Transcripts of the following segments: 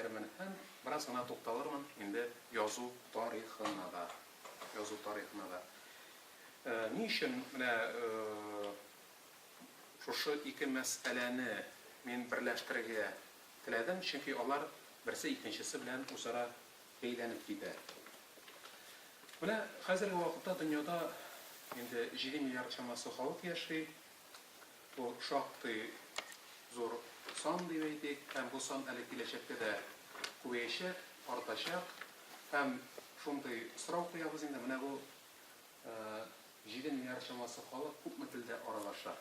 китермен һәм бераз гына тукталырмын инде язу тарихына да. Язу тарихына да. Ни өчен менә шушы ике мәсьәләне мин берләштерергә теләдем, чөнки алар берсе икенчесе белән үзара бәйләнеп китә. Менә хәзерге вакытта дөньяда инде 7 миллиард чамасы халык яши. Бу шактый зур сан дип әйтик, һәм бу сан әле киләчәктә дә күбәячәк, артачак. Һәм шундый сорау куябыз инде, менә бу 7 миллиард чамасы халык күпме телдә аралаша.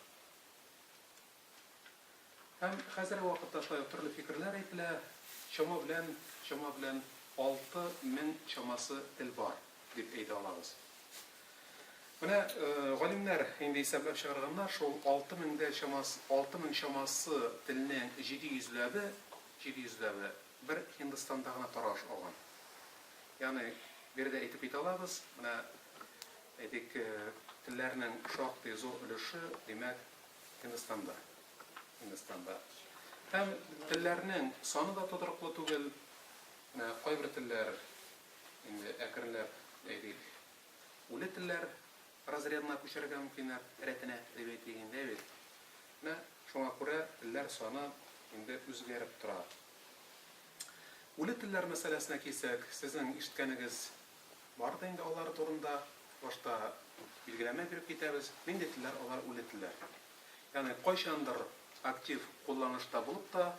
Һәм хәзерге вакытта шулай төрле фикерләр әйтелә, чама белән 6000 чамасы тел бар дип әйтә алабыз. Менә галимнәр инде исәпләп чыгарганнар, шул 6000 чамасы телнең 700ләбе бер Һиндстанда гына тараш алган. Ягъни бердә әйтеп китә алабыз, менә әйтик, телләрнең шактый зур өлеше, димәк, Һиндстанда. Һәм телләрнең саны да тотрыклы түгел. Менә кайбер телләр инде әкренләп әйтик, үле телләр разрядына күчәргә мөмкин, рәтенә дип әйтгәндә бит. Менә шуңа күрә телләр саны инде үзгәреп тора. Үле телләр мәсьәләсенә килсәк, сезнең ишеткәнегез бар да инде алар турында башта билгеләмә биреп китәбез. Нинди телләр алар үле телләр? Ягъни кайчандыр актив кулланышта булып та,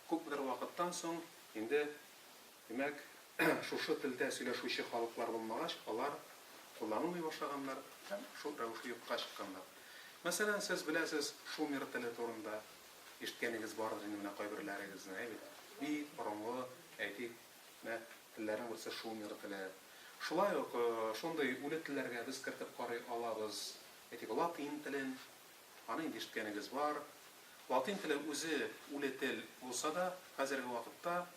күпмедер вакыттан соң инде димәк, шушы телдә сөйләшүче халыклар булмагач, алар кулланылмый башлаганнар һәм шул рәвешле юкка чыкканнар. Мәсәлән, сез беләсез, шумер теле турында ишеткәнегез бардыр инде менә кайберләрегезнең, әйбит. Бик борынгы әйтик, менә телләрнең берсе шумер теле. Шулай ук шундый үле телләргә без кертеп карый алабыз. Әйтик, латин телен, аны инде ишеткәнегез бар. Латин теле үзе үле тел булса да, хәзерге вакытта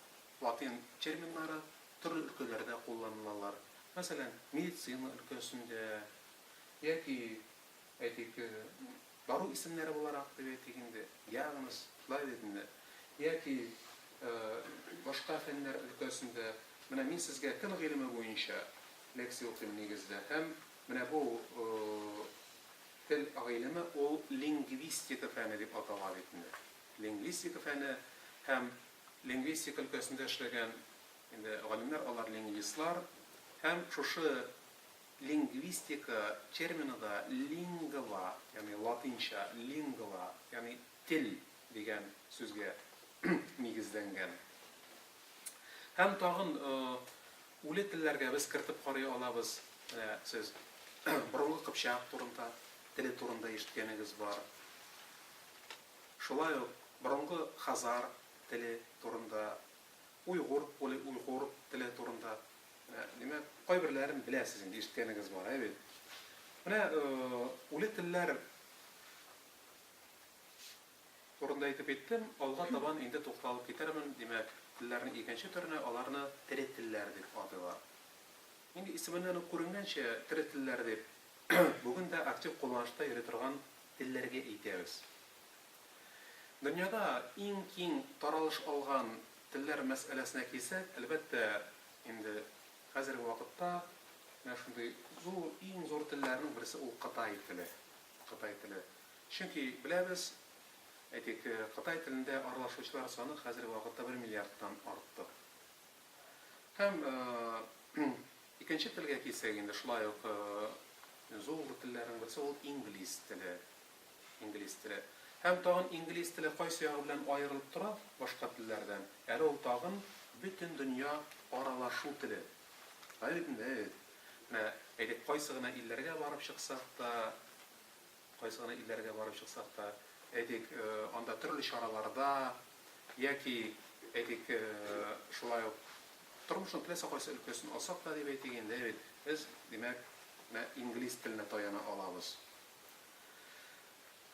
латин терминнары төрле өлкәләрдә кулланылалар. Мәсәлән, медицина өлкәсендә яки әйтик, дару исемнәре буларак дип әйтик инде, диагноз, лайдинде, яки башка фәннәр өлкәсендә. Менә мин сезгә тел гыйлеме буенча лекция укыйм нигездә. Һәм менә бу тел гыйлеме ул лингвистика фәне дип атала бит инде. Лингвистика фәне һәм лингвистика өлкәсендә эшләгән инде галимнәр, алар лингвистлар. Һәм шушы лингвистика термины да лингва, ягъни латинча лингва, ягъни тел дигән сүзгә нигезләнгән. Һәм тагын үле телләргә без кертеп карый алабыз. Сез борынгы кыпчак турында, теле турында ишеткәнегез бар. Шулай ук борынгы хазар теле турында, уйгыр теле турында. Димәк, кайберләрен беләсез инде, ишеткәнегез бар, әйбит. Менә үле телләр турында әйтеп киттем, алга табан инде тукталып китермен. Димәк, телләрнең икенче төренә аларны тере телләр дип атыйлар. Инде исеменнән үк күренгәнчә, тере телләр дип бүген дә актив кулланышта йөри торган телләргә әйтәбез. Дөньяда иң киң таралыш алган телләр мәсьәләсенә килсәк, әлбәттә, инде хәзерге вакытта менә шундый иң зур телләрнең берсе ул Кытай теле. Кытай теле. Чөнки беләбез, әйтик, Кытай телендә аралашучылар саны хәзерге вакытта 1 миллиардтан артты. Һәм икенче телгә килсәк инде шулай ук зур телләрнең берсе ул инглиз теле. Инглиз теле. Һәм тагын инглиз теле кайсы ягы белән аерылып тора башка телләрдән. Әле ул тагын бөтен дөнья аралашу теле. Әйбит. Менә әйтик, кайсы гына илләргә барып чыксак та, әйтик, анда төрле чараларда яки әйтик, шулай ук тормышның теләсә кайсы өлкәсен алсак та дип әйтгәндә, әйбит, без димәк, инглиз теленә таяна алабыз.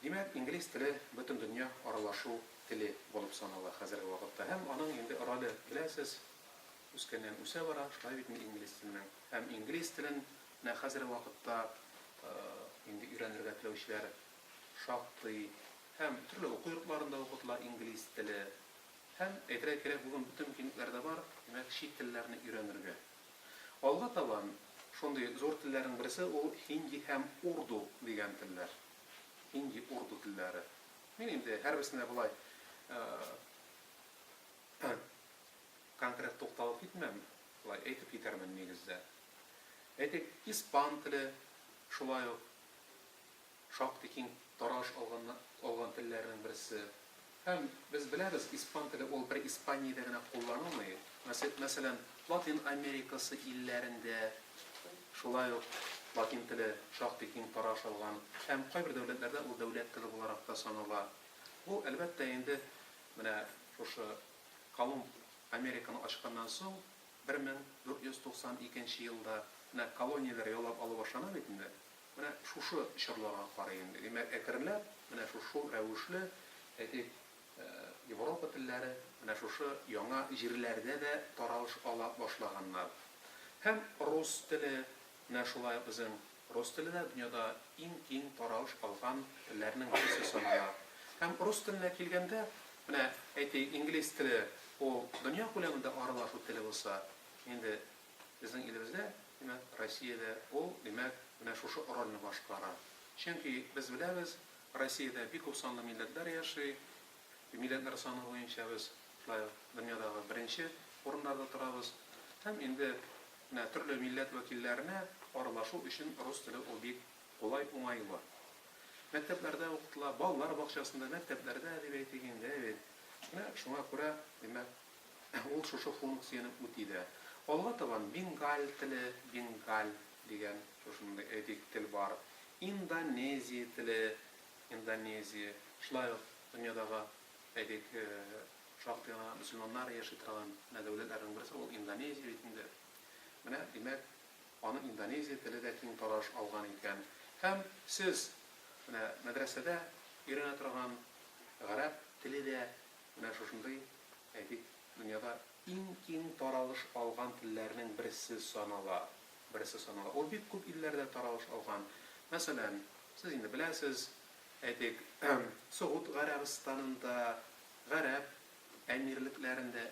Димәк, инглиз теле бөтен дөнья аралашу теле булып санала хәзерге вакытта. Һәм аның инде роле беләсез, үскәннән үсә бара, шулай бит инглиз теленең. Һәм инглиз телен хәзерге вакытта инде өйрәнергә теләүчеләр шактый һәм төрле уку йортларында укытыла инглиз теле. Һәм әйтергә кирәк, бүген бөтен мөмкинлекләр бар, димәк, чит телләрне өйрәнергә. Алга табан шундый зур телләрнең берсе ул хинди һәм урду дигән телләр. Хинди, урду телләре. Мин инде һәрберсенә булай конкрет тукталып китмәм, булай әйтеп китәрмен нигездә. Әйтик, испан теле шулай ук шактый киң тараш алган телләрнең берсе. Һәм без беләбез, испан теле ул бер Испаниядә генә кулланылмый. Мәсәлән, Латин Америкасы илләрендә шулай ук латин теле шактый киң тараш алган. Һәм кайбер дәүләтләрдә ул дәүләт теле буларак та санала. Бу әлбәттә инде менә шушы Колумб Американы ачканнан соң 1492 елда менә колонияләр яулап алу башлана бит инде. Менә шушы чорларга карый инде. Димәк, әкренләп менә шушы рәвешле әйтик, Европа телләре менә шушы яңа җирләрдә дә таралыш ала башлаганнар. Һәм рус теле менә шулай безнең рус теле дә дөньяда иң киң таралыш алган телләрнең берсе санала. Һәм рус теленә килгәндә, менә әйтик, инглиз теле ул дөнья күләмендә аралашу теле булса, инде безнең илебездә, димәк, Россиядә ул, димәк, менә шушы рольне башкара. Чөнки без беләбез, Россиядә бик күп санлы милләтләр яши. Милләтләр саны буенча без шулай дөньядагы беренче урыннарда торабыз. Һәм инде менә төрле милләт вәкилләренә аралашу өчен рус теле ул бик кулай, уңайлы. Мәктәпләрдә укытыла, балалар бакчасында, мәктәпләрдә дип әйтик инде, менә шуңа күрә, димәк, ул шушы функцияны үти дә. Алга табан бенгаль теле, бенгаль дигән шушындай әйтик тел бар. Индонезия теле, Индонезия. Шулай ук дөньядагы әйтик шактый гына мөселманнар яши торган дәүләтләрнең берсе ул Индонезия бит инде. Менә димәк, аның Индонезия теле дә киң тараш алган икән. Һәм сез менә мәдрәсәдә өйрәнә торган гарәп теле дә менә шушындай әйтик дөньяда иң киң таралыш алган телләрнең берсе санала. Ул бик күп илләрдә таралыш алган. Мәсәлән, сез инде беләсез, әйтик, Сауд Гарәбистанында, Гарәп әмирлекләрендә,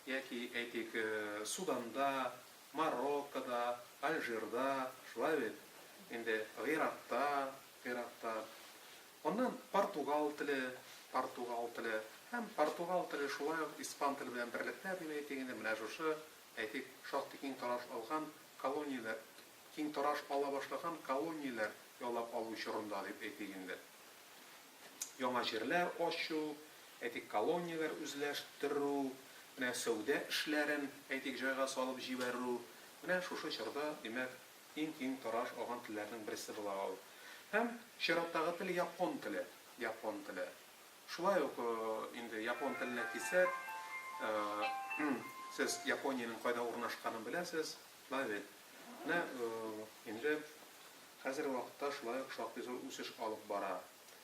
яки әйтик, Суданда, Мароккода, Алжирда, шулай бит, инде Гыйракта. Оннан Португал теле, һәм Португал теле шулай ук испан теле белән берлектә дип әйтик инде, менә шушы әйтик, шактый киң тараш алган колонияләр, киң тараш ала башлаган колонияләр яулап алу чорында дип әйтик инде. Яңа җирләр ачу, әйтик, колонияләр үзләштерү, менә сәүдә эшләрен әйтик җайга салып җибәрү, менә шушы чорда, димәк, иң киң тараш алган телләрнең берсе була ул. Һәм чираттагы тел япон теле. Шулай ук инде япон теленә килсәк, сез Япониянең кайда урнашканын беләсез, шулай бит. Менә инде хәзерге вакытта шулай ук шактый зур үсеш алып бара.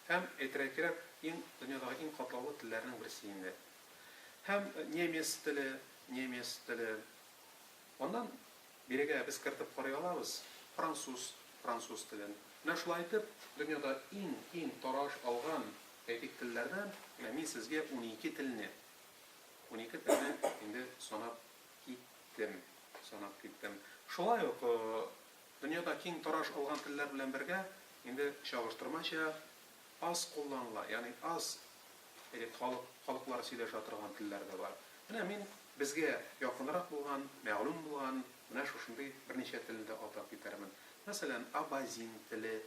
Һәм әйтергә кирәк, дөньядагы иң катлаулы телләрнең берсе инде. Һәм немец теле. Оннан бирегә без кертеп карый алабыз, француз телен. Менә шулай итеп, дөньяда иң киң тараш алган әйтик телләрдән, мин сезгә 12 телне инде санап киттем. Шулай ук дөньяда киң тараш алган телләр белән бергә инде чагыштырмача аз кулланыла, ягъни аз халыклар сөйләшә торган телләр дә бар. Менә мин безгә якынрак булган, мәгълүм булган менә шушындый берничә телне атап китермен. Мәсәлән, абазин теле.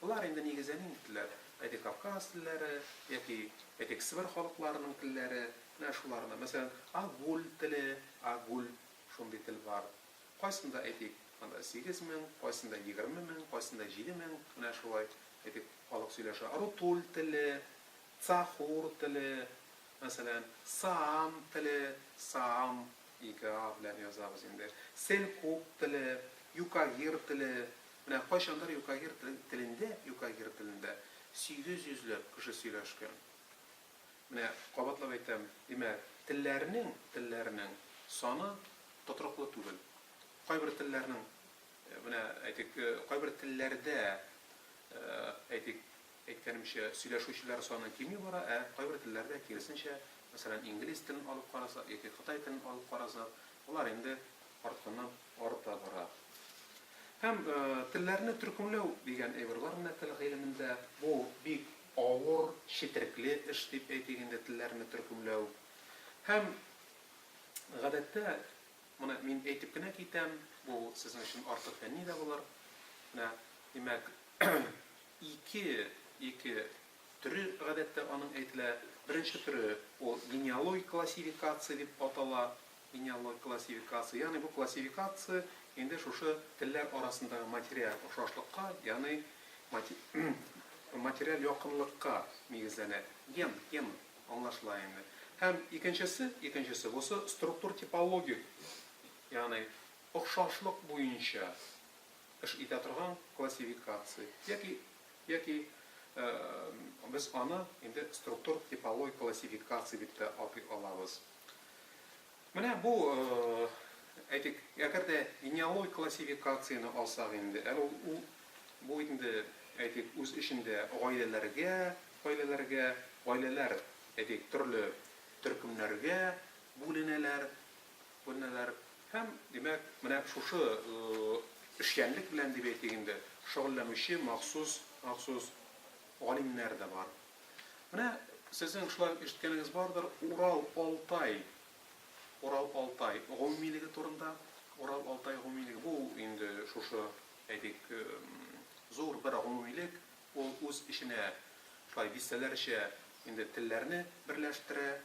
Булар инде нигездә нинди телләр? Әйтик, Кавказ телләре, яки әйтик, Сибир халыкларының телләре, менә шуларны. Мәсәлән, агуль теле, шундый тел бар. Кайсында әйтик, анда 8000, кайсында 20000, кайсында 7000, менә шулай әйтик, халык сөйләшә. Рутуль теле, цахур теле, мәсәлән, саам теле, ига белән язабыз инде. Селкуп теле, юкагир теле. Менә кайчандыр юкагир телендә 800 кеше сөйләшкән. Менә кабатлап әйтәм, димәк, телләрнең саны тотрыклы түгел. Кайбер телләрнең, менә әйтик, кайбер телләрдә әйтик, әйткәнемчә, сөйләшүчеләр саны кими бара, кайбер телләрдә киресенчә Mesela İngiliz tilini alıp karasa, yoki Xitay tilini alıp karasa, ular endi artkandan arta bara. Hem tillerini türkümlöw digen eýber bar till ilminde. Bu bik awur, şitirikli iş dip eýtiginde tillerini türkümlöw. Hem gadatda mana min eýtip gine kitem, bu sizin için artık fenni de bolar. Demek iki türü gadatda onun eýtile. Birinci türü o genealogik klassifikasiýa dip atala. Genealogik klassifikasiýa, yani bu klassifikasiýa indi şuşu tiller arasındaky material oşaşlykka, yani material yakınlıkka nigizlenär. Gen anlaşıla indi. Hem ikincisi bu struktur tipologik, yani oxşaşlyk boyunça iş ite turgan klassifikasiýa. Яки biz ana indi struktur tipologik klassifikasiýa dip aty alabız. Mene bu aytik, ýagerde genealogik klassifikasiýany alsak indi, bu indi aytik öz içinde aileler aytik türlü türkümlerge bölüneler. Hem demek mene şuşu işkenlik bilen dip eýtiginde şogullanýy mahsus alimler de var. Mene sizin şular işitkeniz bardır, Ural Altay gomiligi turunda. Ural Altay gomiligi bu indi şuşu aytik zor bir gomilik, o öz işine şulay bisselerçe indi tillerini birleştire.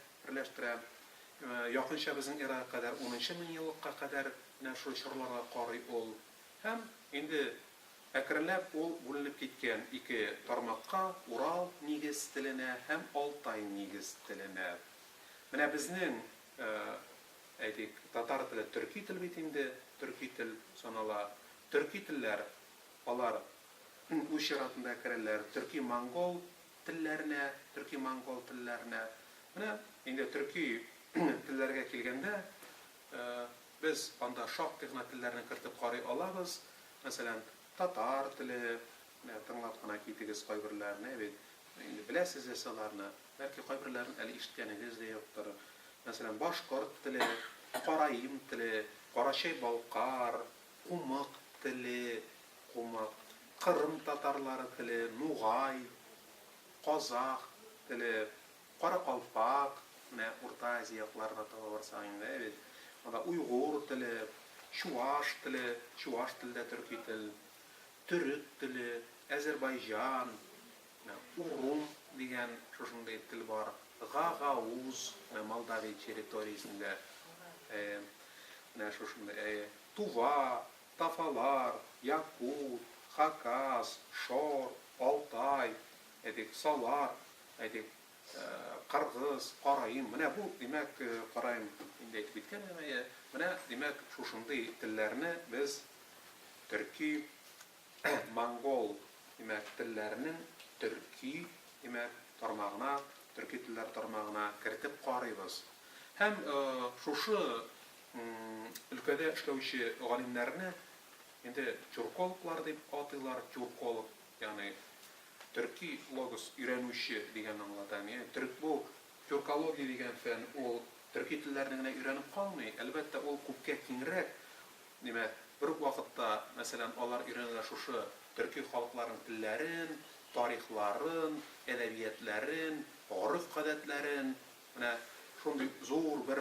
Yakınça bizim era kadar 10-nji ýyllyka kadar şu şurlara qary ol. Hem indi äkrenläp ol bölünip gitken iki tarmakka Ural nigiz tiline hem Altay nigiz tiline. Mene bizning aytik tatar tili, türki til bitinde, türki til sanala. Türki tiller alar bu şiratında kirerler Türki-Mongol tillerine. Mene indi türki tillerge kelgende biz anda şaktygyna tillerini kirtip qary alabız. Mesela tatar tili, tınlap gana kitigiz gaýbirlerini, evet, bilesiz esalarını, belki gaýbirlerini eli işitkenigiz de ýokdur. Mesela Başkurt tili, Qarayım tili, Qaraşay Balqar, Qumaq tili, Qırım tatarları tili, Nuğay, Qazaq tili, Qaraqalpak, Orta Aziýaklaryna tabarsaň, evet, Uygur tili, Şuwaş tilde türki til, Türk tili, Azerbaycan, Urum digen şuşunday til bar, Gagauz, Moldaviya territoriýasynda, şuşunday, Tuva, Tafalar, Yakut, Hakaz, Şor, Altay, Salar, Qırgız, Qarayım. Mene bu demek Qarayım indi aýtyp bitken, mene demek şuşunday tillerini biz Türki, Mongol demek tillerinin Türki demek tarmağına, Türki tiller tarmağına kiritip qarybyz. Hem şuşu ülkede işlewçi galimlerini indi türkologlar dip atylar, türkolog, yani Türki logos ürenüşi digen anlatan. Türk bu türkologiya digen fen, o Türki tillerini ürenip kalmay, elbette ol köpke kеңrek. Demek bir wagtda mesela olar ürenler şuşu Türki halklaryň tillerin, tarihlарын, edebiyatlaryň, urf-gadetlaryň, mene şonday zor bir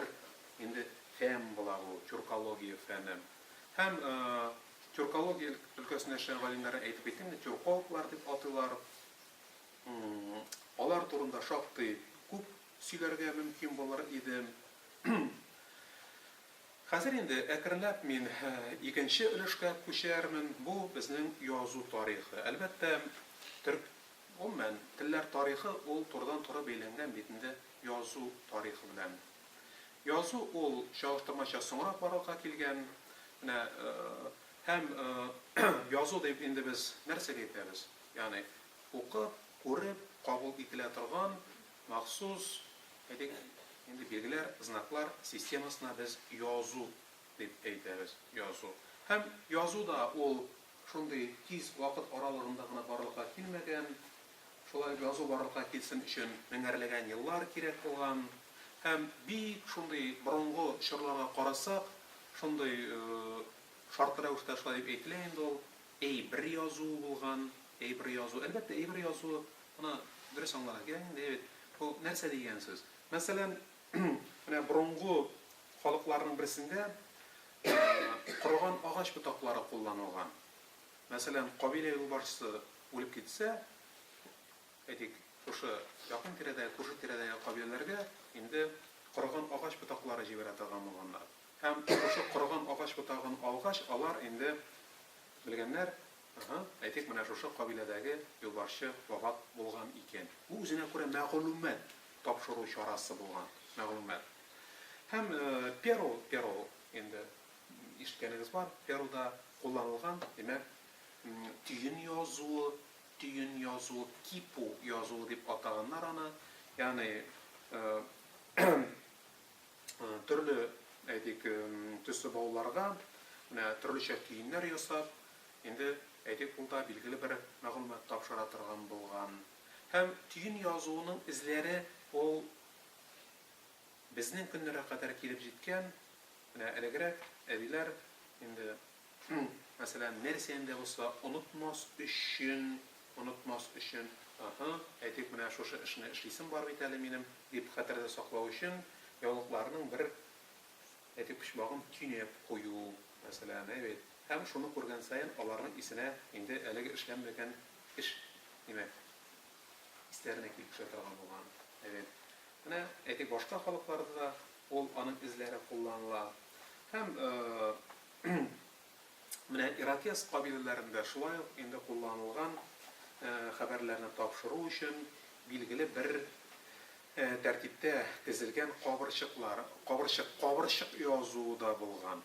indi fen bolar bu türkologiya feni. Hem türkologiya ülkesinde yaşayan galimler aýtyp etdim, türkologlar dip atylar. Olar turunda şakty köp süýlerge mümkin bolar idim. Hazır indi äkrenläp min ikinci ülüşke köşärmin, bu bizning ýazu taryhy. Elbette tiller taryhy ol turdan tura beýlengen bitinde ýazu taryhy bilen. Ýazu ol şagyrtmaça soňra baraka kelgen. Hem ýazu diýip indi biz närsege aýtабыз? Yani okup, görüp, kabul etile turgan mahsus indi belgiler, znaklar sistemasına biz ýazu diýip aýtабыз. Ýazu. Hem ýazu da ol şonday tiz wagt aralygynda gana barlyga kelmegen, şolay ýazu barlyga kelsin üçin meňerlegen ýyllar kirek bolgan. Һәм бик шундый борынгы чорларга карасак, шундый шартлы рәвештә шулай дип әйтелә инде ул әйбер язу булган, әйбер язу. Әлбәттә, әйбер язу аны дөрес аңларга кирәк инде. Бу нәрсә дигән сүз? Мәсәлән, менә борынгы халыкларның берсендә корган агач ботаклары кулланылган. Мәсәлән, кабилә юлбашчысы үлеп китсә, әйтик, шушы якын тирәдә, күрше тирәдәге кабиләләргә инде корган агач ботаклары җибәрә торган булганнар. Һәм шушы корган агач ботагын алгач, алар инде белгәннәр, әйтик, менә шушы кабиләдәге юлбашчы вафат булган икән. Бу үзенә күрә мәгълүмат тапшыру чарасы булган, мәгълүмат. Һәм Перу инде ишеткәнегез бар, Перуда кулланылган, димәк, түйін язуы, кипу язуы дип атаганнар аны. Ягъни төрле, әйтик, төсле бауларга төрлечә киемнәр ясап, инде әйтик, булда билгеле бер мәгълүмат тапшыра торган булган. Һәм түйін язуының эзләре ул безнең көннәргә кадәр килеп җиткән. Менә элегрәк әбиләр инде мәсәлән нәрсәндә булса онытмас өчен, әйтик, менә шушы эшне эшлисем бар бит әле минем дип хәтердә саклау өчен яулыкларның бер әйтик почмагын төнәп кую, мәсәлән, әйт. Һәм шуны күргән саен аларның исенә инде әлеге эшләнмәгән эш, димәк, истәренә килеп төшә торган булган. Әйт. Менә әйтик, башка халыкларда да ул аның эзләре кулланыла. Һәм менә иракез кабиләләрендә шулай ук инде кулланылган хәбәрләрне тапшыру өчен билгеле бер тәртиптә тезелгән кабырчык язуы да булган.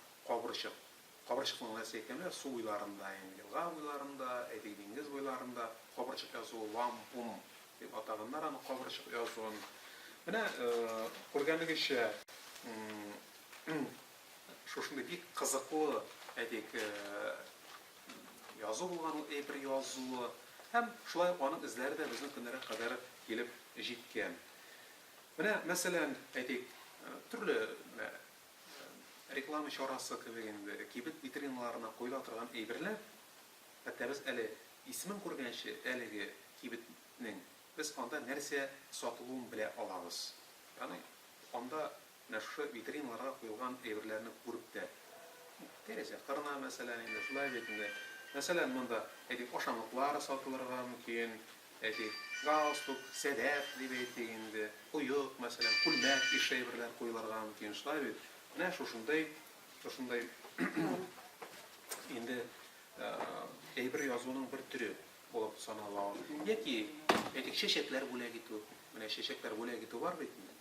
Кабырчыкның нәрсә икәнлеге су буйларында, елга буйларында, әйтик, диңгез буйларында кабырчык язуы лампум дип атаганнар аны кабырчык язуын. Менә күргәнегезчә шушындай бик кызыклы, әйтик, язу булган ул әйбер язуы. Һәм шулай аның эзләре дә безнең көннәргә кадәр килеп җиткән. Менә, мәсәлән, әйтик, төрле реклама чарасы кебек инде кибет витриналарына куела торган әйберләр, хәтта без әле исемен күргәнче әлеге кибетнең без анда нәрсә сатылуын белә алабыз. Ягъни анда шушы витриналарга куелган әйберләрне күреп тә тәрәзә кырына, мәсәлән, инде шулай бит инде. Мәсәлән, монда әйтик, ашамлыклар сатылырга мөмкин, әйтик, галстук, сәдәп дип әйтик инде, уйык, мәсәлән, күлмәк иш әйберләр куелырга мөмкин, шулай бит. Менә шушындай инде әйбер язуның бер төре булып санала. Яки әйтик, чәчәкләр бүләк итү. Менә чәчәкләр бүләк итү бар бит инде.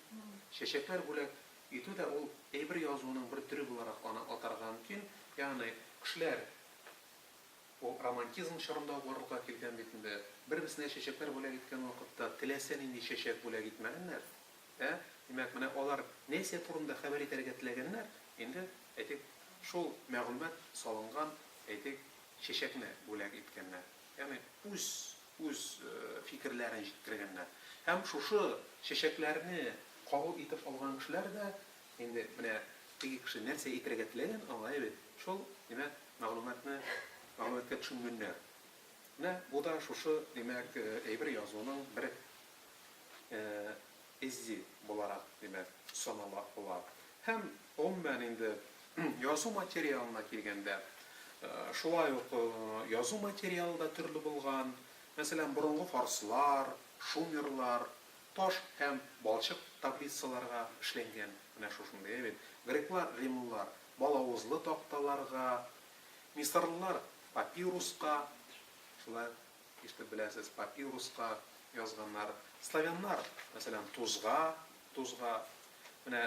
Чәчәкләр бүләк итү дә ул әйбер язуның бер төре буларак аны атарга мөмкин. Ягъни кешеләр ул романтизм чорында барырга килгән бит инде. Бер-берсенә чәчәкләр бүләк иткән вакытта теләсә нинди чәчәк бүләк итмәгәннәр. Димәк, менә алар нәрсә турында хәбәр итәргә теләгәннәр, инде әйтик, шул мәгълүмат салынган, әйтик, чәчәкне бүләк иткәннәр. Ягъни үз фикерләрен җиткергәннәр. Һәм шушы чәчәкләрне кабул итеп алган кешеләр дә инде менә теге кеше нәрсә итәргә теләгән, аңлай бит. Шул, димәк, мәгълүматка төшенгәннәр. Менә бу да шушы, димәк, әйбер язуның бер изи буларак, димәк, санала була. Һәм гомумән инде язу материалына килгәндә, шулай ук язу материалы да төрле булган. Мәсәлән, борынгы фарслар, шумерлар, таш һәм балчык таблицаларга эшләнгән. Менә шушындай бит. Греклар, римлылар балавызлы такталарга, мисырлылар папируска, шулай ишетеп беләсез, папируска язганнар. Славяннар, мәсәлән, тузга, менә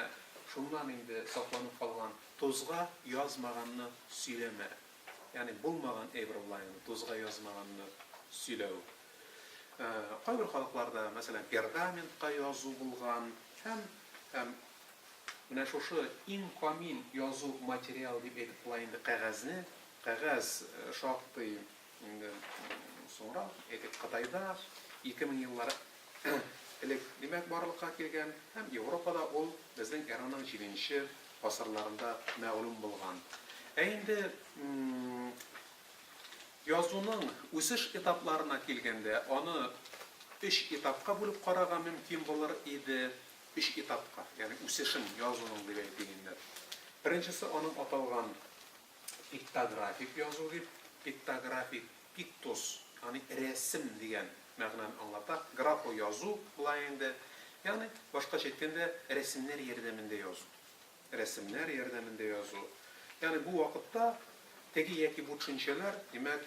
шуннан инде сакланып калган, тузга язмаганны сөйләмә. Ягъни булмаган әйбер булган, тузга язмаганны сөйләү. Кайбер халыкларда, мәсәлән, пергаментка язу булган, һәм менә шушы иң камил язу материал дип әйтеп була инде кәгазьне, кәгазь шактый инде соңра, әйтик, Кытайда 2000 еллар элек димәк барлыкка килгән һәм Европада ул безнең эраның 7нче гасырларында мәгълүм булган. Инде язуның үсеш этапларына килгәндә, аны 3 этапка бүлеп карарга мөмкин булыр иде. 3 этапка, ягъни үсешен язуның дип әйтелгәндә. Беренчесе аның аталган пиктографик язу дип, пиктографик пиктус, ягъни рәсем дигән мәгънәне аңлата. Графо язу булай инде. Ягъни башкача әйткәндә, рәсемнәр ярдәмендә язу. Рәсемнәр ярдәмендә язу. Ягъни бу вакытта теге яки бу төшенчәләр, димәк,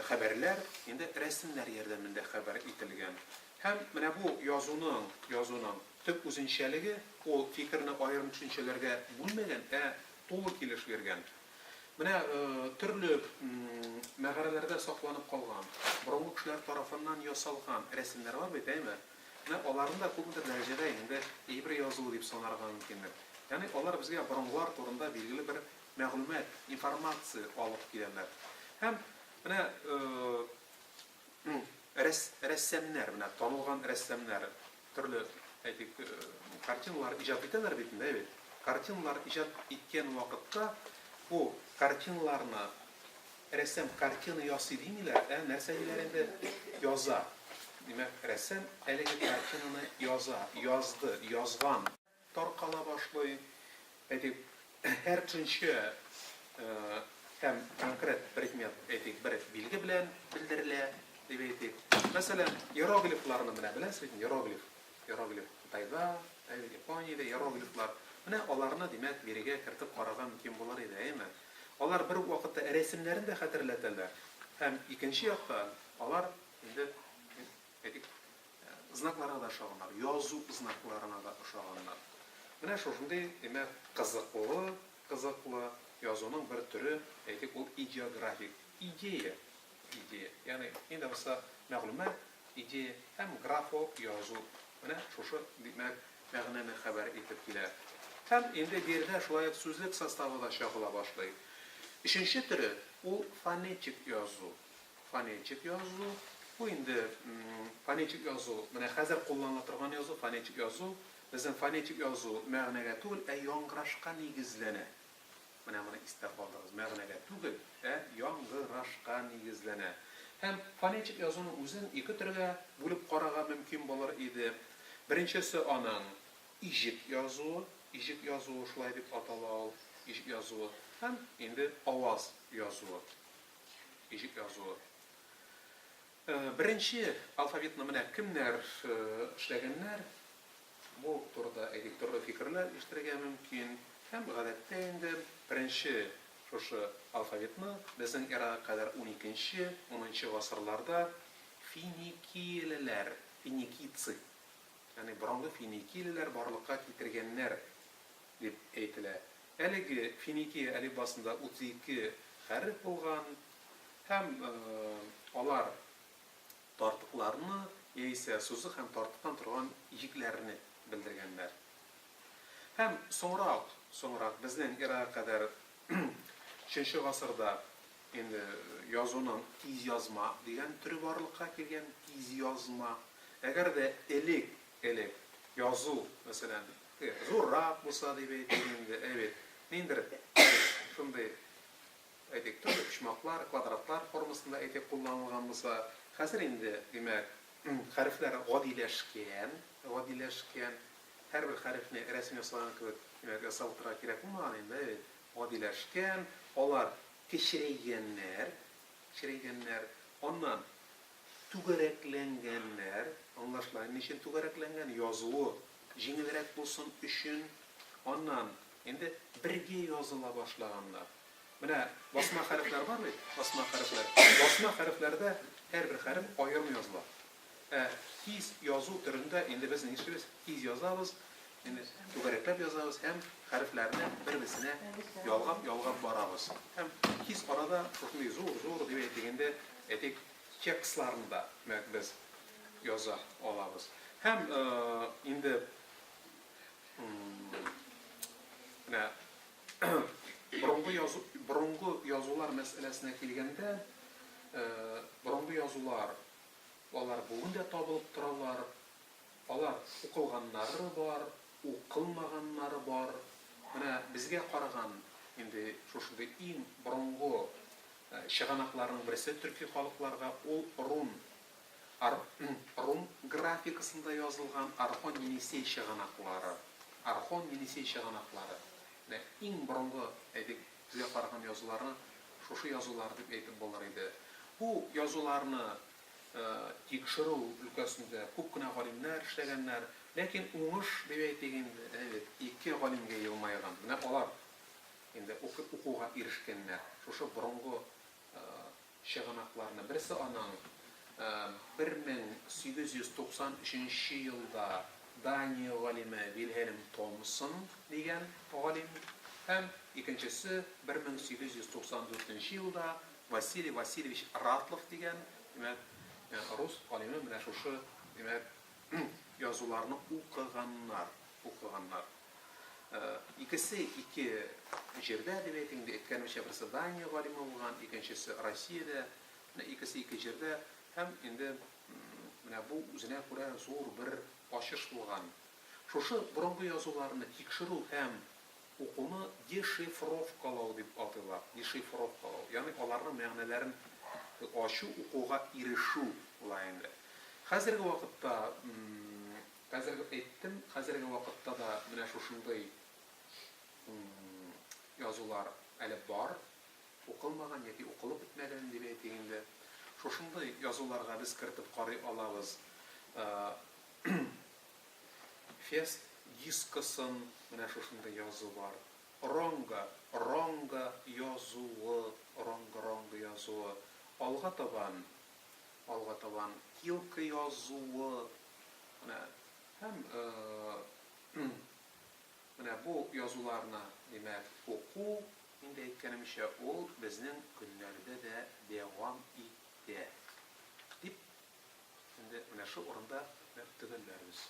хәбәрләр инде рәсемнәр ярдәмендә хәбәр ителгән. Һәм менә бу язуның төп үзенчәлеге ул фикерне аерым төшенчәләргә бүлмәгән, тулы килеш биргән. Менә төрле мәгәрәләрдә сакланып калган, борынгы кешеләр тарафыннан ясалган рәсемнәр бар бит, әйме? Менә аларында күпмедер дәрәҗәдә инде ибр язуы дип санарга мөмкиндер. Ягъни алар безгә борынгылар турында билгеле бер мәгълүмат, информация алып киләләр. Һәм менә рәссамнар, менә танылган рәссамнар төрле әйтик картиналар иҗат итәләр бит инде, әйбит. Картиналар иҗат иткән вакытта бу картиналарны рәссам картина ясый димиләр, нәрсә диләр инде? Яза. Димәк, рәссам әлеге картинаны язды, язган. Таркала башлый. Әйтик, һәр төшенчә һәм конкрет предмет әйтик бер билге белән белдерелә дип әйтик. Мәсәлән, иероглифларны менә беләсез, иероглиф Кытайда, Япониядә иероглифлар. Менә аларны димәк бирегә кертеп карарга мөмкин булыр иде, әйме? Алар бер вакытта рәсемнәрен дә хәтерләтәләр. Һәм икенче яктан алар инде әйтик знакларга да ошаганнар, язу знакларына да ошаганнар. Менә шушындый димәк кызыклы язуның бер түре әйтик ул идеографик, идея. Ягъни инде булса мәгълүмат, идея һәм графо язу. Менә шушы димәк мәгънәне хәбәр итеп килә. Һәм инде биредә шулай ук сүзлек составы да чагыла башлый. Ишенче төре ул фонетик язу. Фонетик язу бу инде фонетик язу, менә хәзер кулланыла торган язу, фонетик язу. Безнең фонетик язу мәгънәгә түгел, яңгырашка нигезләнә. Менә моны истә калдырыгыз. Мәгънәгә түгел, яңгырашка нигезләнә. Һәм фонетик язуның үзен ике төргә бүлеп карарга мөмкин булыр иде. Беренчесе аның ижик язуы шулай дип атала ул, ижик язуы. Һәм инде аваз язуы. Ижик язуы. Беренче алфавитны менә кемнәр эшләгәннәр? Бу турыда әйтик төрле фикерләр ишетергә мөмкин. Һәм гадәттә инде беренче шушы алфавитны безнең эрага кадәр 12нче, 10нчы гасырларда финикиялеләр, финикийцы, ягъни борынгы финикиялеләр барлыкка китергәннәр дип әйтелә. Әлеге финикия әлифбасында 32 хәреф булган һәм алар тартыкларны яисә сузык һәм тартыктан торган ижикләрне белдергәннәр. Һәм соңрак безнең эрага кадәр 3нче гасырда инде язуның тиз язма дигән түрі барлыкка килгән, тиз язма. Әгәр дә элек язу, мәсәлән, зуррак булса дип әйтелгәндә, әйбит, ниндер шундый әйтик төрле почмаклар, квадратлар формасында әйтеп кулланылган булса, хәзер инде димәк хәрефләр гадиләшкән, һәрбер хәрефне рәсем ясалган кебек, димәк ясалтырга кирәк булмаган инде, гадиләшкән, алар кечерәйгәннәр, аннан түгәрәкләнгәннәр, аңлашыла, ничек түгәрәкләнгән язуы җиңелрәк булсын өчен, аннан инде бергә языла башлаганнар. Менә басма хәрефләр бар бит, басма хәрефләрдә һәрбер хәреф аерым языла. Тиз язу төрендә инде без нишлибез? Тиз язабыз, инде түгәрәкләп язабыз һәм хәрефләрне бер-берсенә ялгап барабыз. Һәм тиз арада шундый зур дип әйтгәндә, әйтик текстларны да без яза алабыз. Һәм инде менә борынгы язулар мәсьәләсенә килгәндә, борынгы язулар алар бүген дә табылып торалар. алар укылганнары бар, укылмаганнары бар. Менә безгә караган инде шушындый иң борынгы чыганакларның берсе төрки халыкларга ул рун графикасында язылган Архон Енисей чыганаклары. Архон Енисей чыганаклары. Иң борынгы әйтик безгә караган язуларны шушы язулар дип әйтеп булыр иде. Бу язуларны тикшерү өлкәсендә күп кенә галимнәр эшләгәннәр, ләкин уңыш дип әйтик инде, ике галимгә елмайган. Менә алар инде укуга ирешкәннәр. Шушы борынгы чыганакларны берсе аның 1893 елда Дания галиме Вильхельм Томсон дигән галим һәм икенчесе 1894 елда Василий Васильевич Ратлов дигән, димәк, рус галиме менә шушы, димәк, язуларны укыганнар. Икесе ике җирдә дип әйткәнчә, берсе Дания галиме булган, икенчесе Россиядә, икесе ике җирдә һәм инде менә бу үзенә күрә зур бер ачыш булган. Шушы борынгы язуларны тикшерү һәм укуны дешифровкалау дип атыйлар. Дешифровкалау, ягъни аларның мәгънәләрен ачу, укуга ирешү була инде. Хәзерге вакытта, хәзерге вакытта да менә шушындый язулар әле бар, укылмаган яки укылып бетмәгән дип әйтик инде. Шушындый язуларга біз кертеп карый алабыз. Фест дискосын менә шушындый язу бар. Ронга язуы, ронга язуы. Алга табан килка язуы. Һәм менә бу язуларны, димәк, уку инде әйткәнемчә, ул безнең көннәрдә дә дәвам итә. Дип, инде менә шу урында төгәлләрбез.